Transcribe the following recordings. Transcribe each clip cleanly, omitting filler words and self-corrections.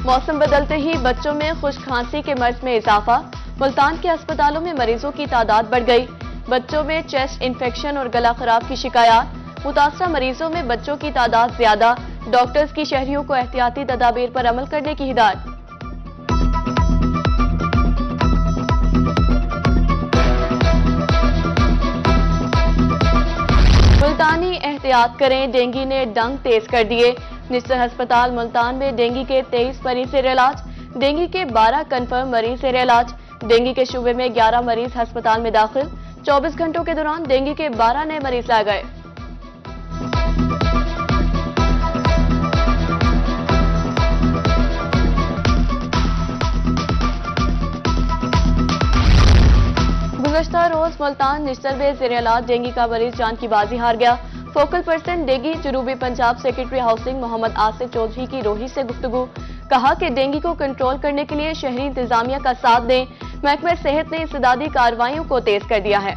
मौसम बदलते ही बच्चों में खुश्क खांसी के मर्ज में इजाफा। मुल्तान के अस्पतालों में मरीजों की तादाद बढ़ गई। बच्चों में चेस्ट इन्फेक्शन और गला खराब की शिकायत। मुतासरा मरीजों में बच्चों की तादाद ज्यादा। डॉक्टर्स की शहरियों को एहतियाती तदाबीर पर अमल करने की हिदायत। मुल्तानी एहतियात करें, डेंगू ने डंग तेज कर दिए। निस्तर अस्पताल मुल्तान में डेंगू के 23 मरीज जेर इलाज। डेंगू के 12 कंफर्म मरीज जेर इलाज। डेंगू के शुबे में 11 मरीज अस्पताल में दाखिल। 24 घंटों के दौरान डेंगू के 12 नए मरीज लाए गए। गुज़श्ता रोज मुल्तान निश्तर में जेर इलाज डेंगू का मरीज जान की बाजी हार गया। फोकल पर्सन डेंगू जनूबी पंजाब सेक्रेटरी हाउसिंग मोहम्मद आसिफ चौधरी की रोही से गुफ्तगू। कहा कि डेंगू को कंट्रोल करने के लिए शहरी इंतजामिया का साथ दें। महकमा सेहत ने इस्तेदादी कार्रवाइयों को तेज कर दिया है।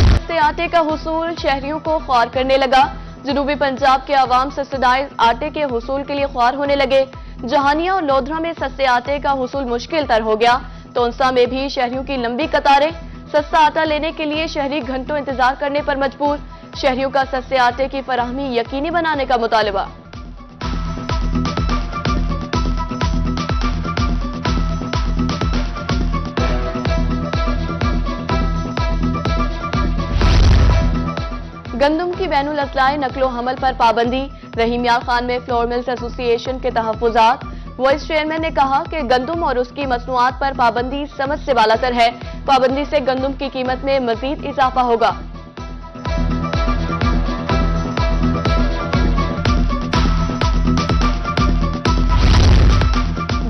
सस्ते आटे का हुसूल शहरियों को ख्वार करने लगा। जनूबी पंजाब के अवाम सस्तेदार आटे के हुसूल के लिए ख्वार होने लगे। जहानिया और लोधरा में सस्ते आटे का हुसूल मुश्किल तर हो गया। तोंसा में भी शहरियों की लंबी कतारें। सस्ता आटा लेने के लिए शहरी घंटों इंतजार करने पर मजबूर। शहरियों का सस्ते आटे की फराहमी यकीनी बनाने का मुतालबा। गंदम की बैनुल असलाई नकलो हमल पर पाबंदी। रहीम यार खान में फ्लोर मिल्स एसोसिएशन के तहफ़्फ़ुज़ात। वाइस चेयरमैन ने कहा कि गंदम और उसकी मसनूआत पर पाबंदी समझ से बालातर है। पाबंदी से गंदम की कीमत में मजीद इजाफा होगा।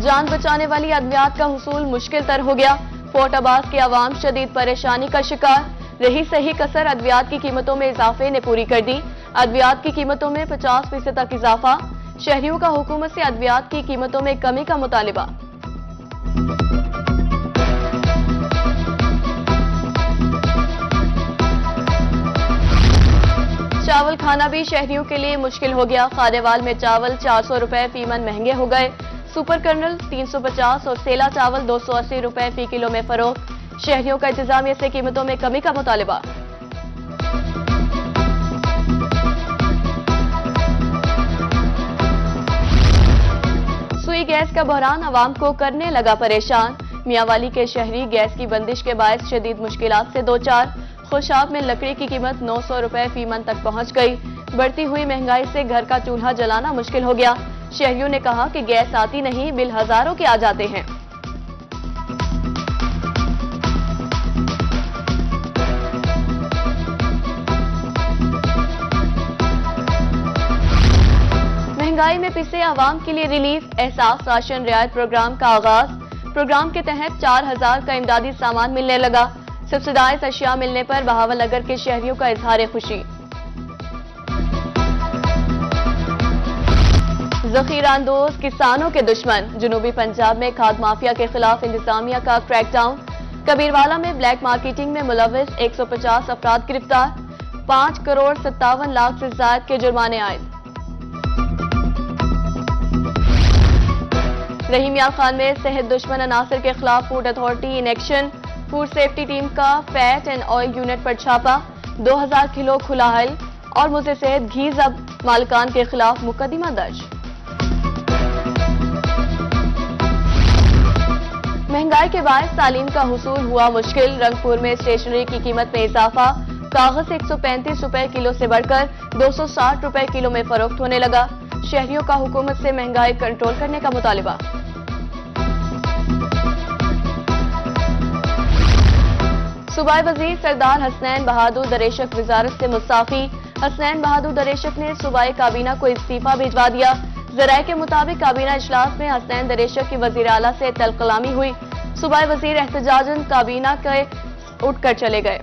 जान बचाने वाली अद्वियात का हुसूल मुश्किल तर हो गया। फोर्ट अब्बास के अवाम शदीद परेशानी का शिकार। रही सही कसर अद्वियात की कीमतों में इजाफे ने पूरी कर दी। अद्वियात की कीमतों में 50% तक इजाफा। शहरियों का हुकूमत से अद्वियात की कीमतों में कमी का मुतालिबा। चावल खाना भी शहरियों के लिए मुश्किल हो गया। खादेवाल में चावल 400 रुपए फी मन महंगे हो गए। सुपर कर्नल 350 और सेला चावल 280 रुपए फी किलो में फरोख्त। शहरियों का इंतजामिया से कीमतों में कमी का मुतालिबा। सुई गैस का बहरान अवाम को करने लगा परेशान। मियांवाली के शहरी गैस की बंदिश के बायस शदीद मुश्किलात से दो चार। खुशाब में लकड़ी की कीमत 900 रुपए फी मन तक पहुंच गई। बढ़ती हुई महंगाई से घर का चूल्हा जलाना मुश्किल हो गया। शहरियों ने कहा कि गैस आती नहीं, बिल हजारों के आ जाते हैं। महंगाई में पिसे आवाम के लिए रिलीफ। एहसास राशन रियायत प्रोग्राम का आगाज। प्रोग्राम के तहत 4000 का इमदादी सामान मिलने लगा। सब्सिडाइज अशिया मिलने पर बहावलनगर के शहरियों का इजहार खुशी। जखीरांदोज किसानों के दुश्मन। जनूबी पंजाब में खाद माफिया के खिलाफ इंतजामिया का क्रैकडाउन। कबीरवाला में ब्लैक मार्केटिंग में मुलविस 150 अफराद गिरफ्तार। 5 करोड़ 57 लाख से ज्यादा के जुर्माने आयद। रहीम यार खान में सेहत दुश्मन अनासर के खिलाफ food authority in action. Food safety team का फैट एंड ऑयल यूनिट पर छापा। 2000 किलो खुला हल और मुझे सेहत घी जब्त। मालिकान के खिलाफ मुकदमा दर्ज। महंगाई के बायस तालीम का हुसूल हुआ मुश्किल। रंगपुर में स्टेशनरी की कीमत में इजाफा। कागज 135 रुपए किलो से बढ़कर 260 रुपए किलो में फरोख्त होने लगा। शहरियों का हुकूमत से महंगाई कंट्रोल करने का मुतालिबा। सूबाई वजीर सरदार हसनैन बहादुर दरेशक वजारत से मुस्ताफी। हसनैन बहादुर दरेशक ने सूबाई काबीना को इस्तीफा भिजवा दिया। जराये के मुताबिक काबीना इजलास में हसनैन दरेशक की वजीर आला से तलकलामी हुई। सूबाई वजीर एहतजाजन काबीना के उठकर चले गए।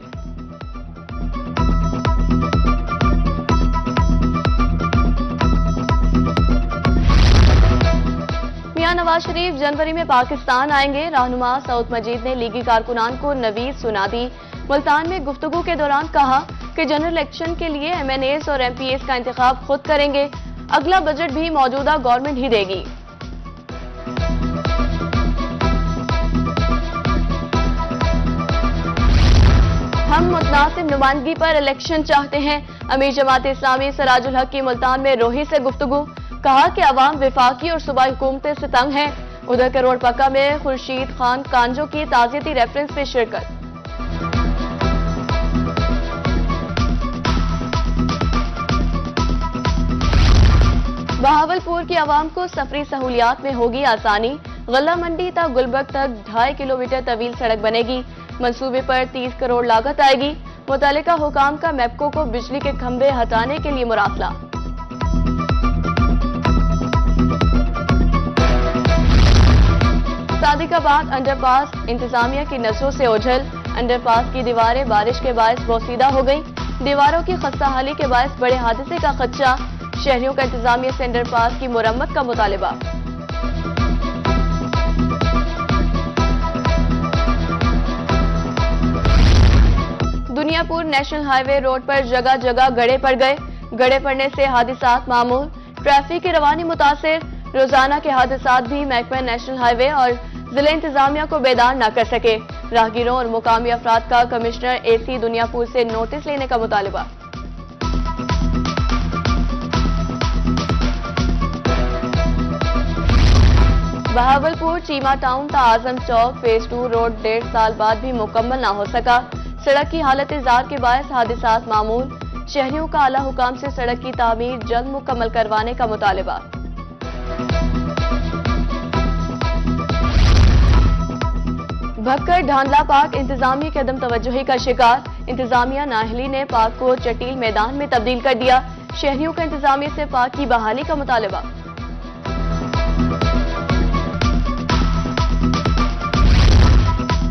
मियां नवाज शरीफ जनवरी में पाकिस्तान आएंगे। रहनुमा सऊद मजीद ने लीगी कारकुनान को नवीद सुना दी। मुल्तान में गुफ्तगू के दौरान कहा कि जनरल इलेक्शन के लिए MNAs और MPAs का इंतखाब खुद करेंगे। अगला बजट भी मौजूदा गवर्नमेंट ही देगी। हम मुतनासिब नुमाइंदगी पर इलेक्शन चाहते हैं। अमीर जमात इस्लामी सराजुल हक की मुल्तान में रोही से गुफ्तगू, कहा कि अवाम विफाकी और सूबाई हुकूमतें से तंग है। उधर करोड़ पक्का में खुर्शीद खान कांजो की ताज़ियती रेफरेंस पे शिरकत। बहावलपुर की आवाम को सफरी सहूलियात में होगी आसानी। गल्ला मंडी तक गुलबर्ग तक 2.5 किलोमीटर तवील सड़क बनेगी। मंसूबे पर 30 करोड़ लागत आएगी। मुतल्लिका हुकाम का मैप्को को बिजली के खंभे हटाने के लिए मुरासला। सादिकाबाद अंडरपास इंतजामिया की नजरों से ओझल। अंडरपास की दीवारें बारिश के बायस बोसीदा हो गई। दीवारों की खस्ताहाली के बायस बड़े हादसे का खदशा। शहरियों का इंतजामिया से अंडरपास की मुरम्मत का मुतालिबा। दुनियापुर नेशनल हाईवे रोड पर जगह जगह गड़े पड़ गए। गड़े पड़ने से हादसात मामूल, ट्रैफिक की रवानी मुतासिर। रोजाना के हादसात भी महकमा नेशनल हाईवे और जिला इंतजामिया को बेदार न कर सके। राहगीरों और मुकामी अफराद का कमिश्नर AC दुनियापुर से नोटिस लेने का मुतालिबा। बहावलपुर चीमा टाउन ता आजम चौक फेज 2 रोड 1.5 साल बाद भी मुकम्मल न हो सका। सड़क की हालत इजार के बायस हादसात मामूल। शहरियों का आला हुकाम से सड़क की तामीर जल्द मुकम्मल करवाने का मुतालिबा। भक्कर ढांडला पार्क इंतजामिया की अदम तवज्जोही का शिकार। इंतजामिया नाहली ने पार्क को चटील मैदान में तब्दील कर दिया। शहरियों का इंतजामिया से पार्क की बहाली का मुतालिबा।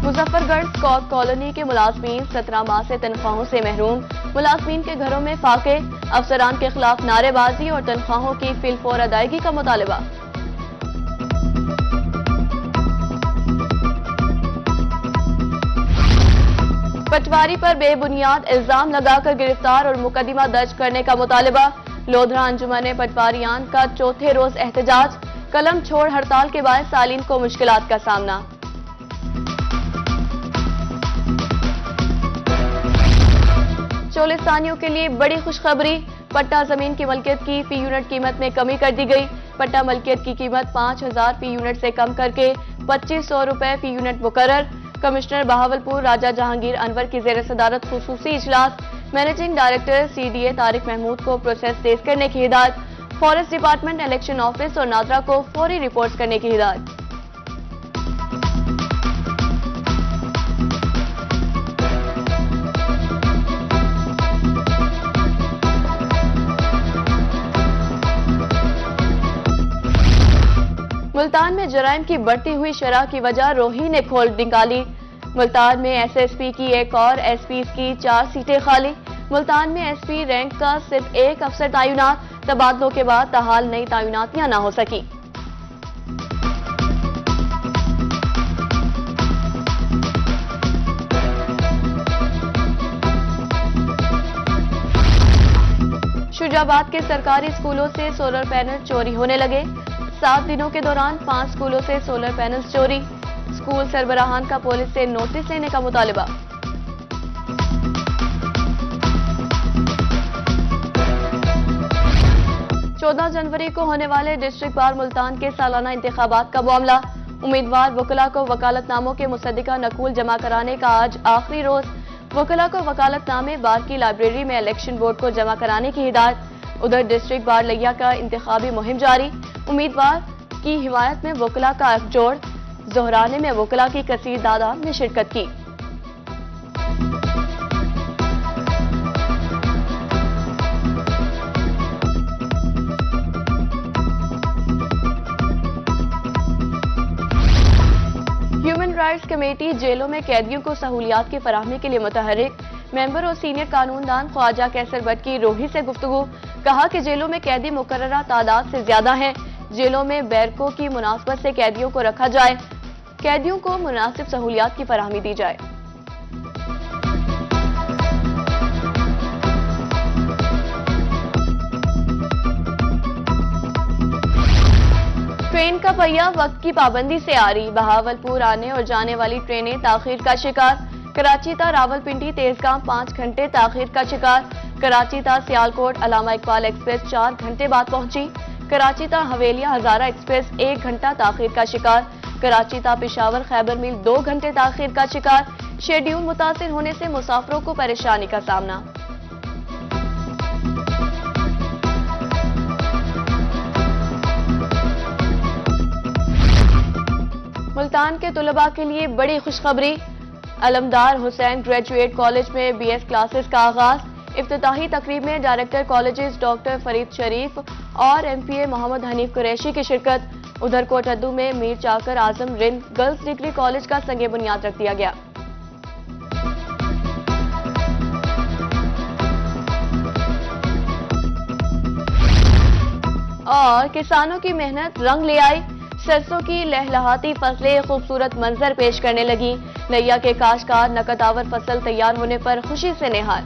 मुजफ्फरगढ़ स्कॉट कॉलोनी के मुलाजमीन 17 माह से तनख्वाहों से महरूम। मुलाजमीन के घरों में फाके, अफसरान के खिलाफ नारेबाजी और तनख्वाहों की फिलफौर अदायगी का मुतालिबा। पटवारी पर बेबुनियाद इल्जाम लगाकर गिरफ्तार और मुकदमा दर्ज करने का मुतालिबा। लोधरा अंजुमन पटवारियान का चौथे रोज एहतजाज। कलम छोड़ हड़ताल के बाद सालीन को मुश्किलात का सामना। चोलिस्तानियों के लिए बड़ी खुशखबरी। पट्टा जमीन की मलकियत की फी यूनिट कीमत में कमी कर दी गई। पट्टा मलकियत की कीमत 5000 फी यूनिट से कम करके 2500 रुपए फी यूनिट मुकर्रर। कमिश्नर बहावलपुर राजा जहांगीर अनवर की जेर सदारत खुसूसी इजलास। Managing director CDA Tariq Mahmood को प्रोसेस तेज करने की हिदायत। फॉरेस्ट डिपार्टमेंट, इलेक्शन ऑफिस और नादरा को फौरी रिपोर्ट करने की हिदायत। मुल्तान में जराइम की बढ़ती हुई शरह की वजह रोही ने खोल निकाली। मुल्तान में SSP की एक और SP की 4 सीटें खाली। मुल्तान में SP रैंक का सिर्फ एक अफसर तैनात। तबादलों के बाद ताहाल नई तैनातियां न हो सकी। शुजाबाद के सरकारी स्कूलों से सोलर पैनल चोरी होने लगे। 7 दिनों के दौरान 5 स्कूलों से सोलर पैनल्स चोरी। स्कूल सरबराहान का पुलिस से नोटिस लेने का मुतालिबा। चौदह जनवरी को होने वाले डिस्ट्रिक्ट बार मुल्तान के सालाना इंतखाबात का मामला। उम्मीदवार वकला को वकालतनामों के मुसद्दिका नकूल जमा कराने का आज आखिरी रोज। वकला को वकालतनामे बार की लाइब्रेरी में इलेक्शन बोर्ड को जमा कराने की हिदायत। उधर डिस्ट्रिक्ट बार लिया का इंतखाबी मुहिम जारी। उम्मीदवार की हिमायत में वकला का अखजोड़। जोहराने में वकला की कसीर तादाद ने शिरकत की। ह्यूमन राइट्स कमेटी जेलों में कैदियों को सहूलियात की फराहमी के लिए मुतहरिक। मेंबर और सीनियर कानूनदान ख्वाजा कैसर भट्ट की रोही से गुफ्तगू। कहा कि जेलों में कैदी मुकर्ररा तादाद से ज्यादा हैं। जेलों में बैरकों की मुनासबत से कैदियों को रखा जाए। कैदियों को मुनासिब सहूलियात की फराहमी दी जाए। ट्रेन का पहिया वक्त की पाबंदी से आ रही, बहावलपुर आने और जाने वाली ट्रेनें ताखीर का शिकार। कराची ता रावलपिंडी तेजगांव 5 घंटे ताखीर का शिकार। कराची ता सियालकोट अलामा इकबाल एक्सप्रेस 4 घंटे बाद पहुंची। कराची ता हवेलिया हजारा एक्सप्रेस 1 घंटा ताखीर का शिकार। कराची ता पिशावर खैबर मिल 2 घंटे ताखीर का शिकार। शेड्यूल मुतासिर होने से मुसाफिरों को परेशानी का सामना। मुल्तान के तुलबा के लिए बड़ी खुशखबरी, अलमदार हुसैन ग्रेजुएट कॉलेज में बीएस क्लासेस का आगाज। इफ्तिताही तकरीब में डायरेक्टर कॉलेजेस डॉक्टर फरीद शरीफ और एमपीए मोहम्मद हनीफ कुरैशी की शिरकत। उधर कोटद्दू में मीर चाकर आजम रिंद गर्ल्स डिग्री कॉलेज का संगे बुनियाद रख दिया गया। और किसानों की मेहनत रंग ले आई, सरसों की लहलहाती फसलें खूबसूरत मंजर पेश करने लगी। नैया के काश्तकार नकदावर फसल तैयार होने पर खुशी से निहाल।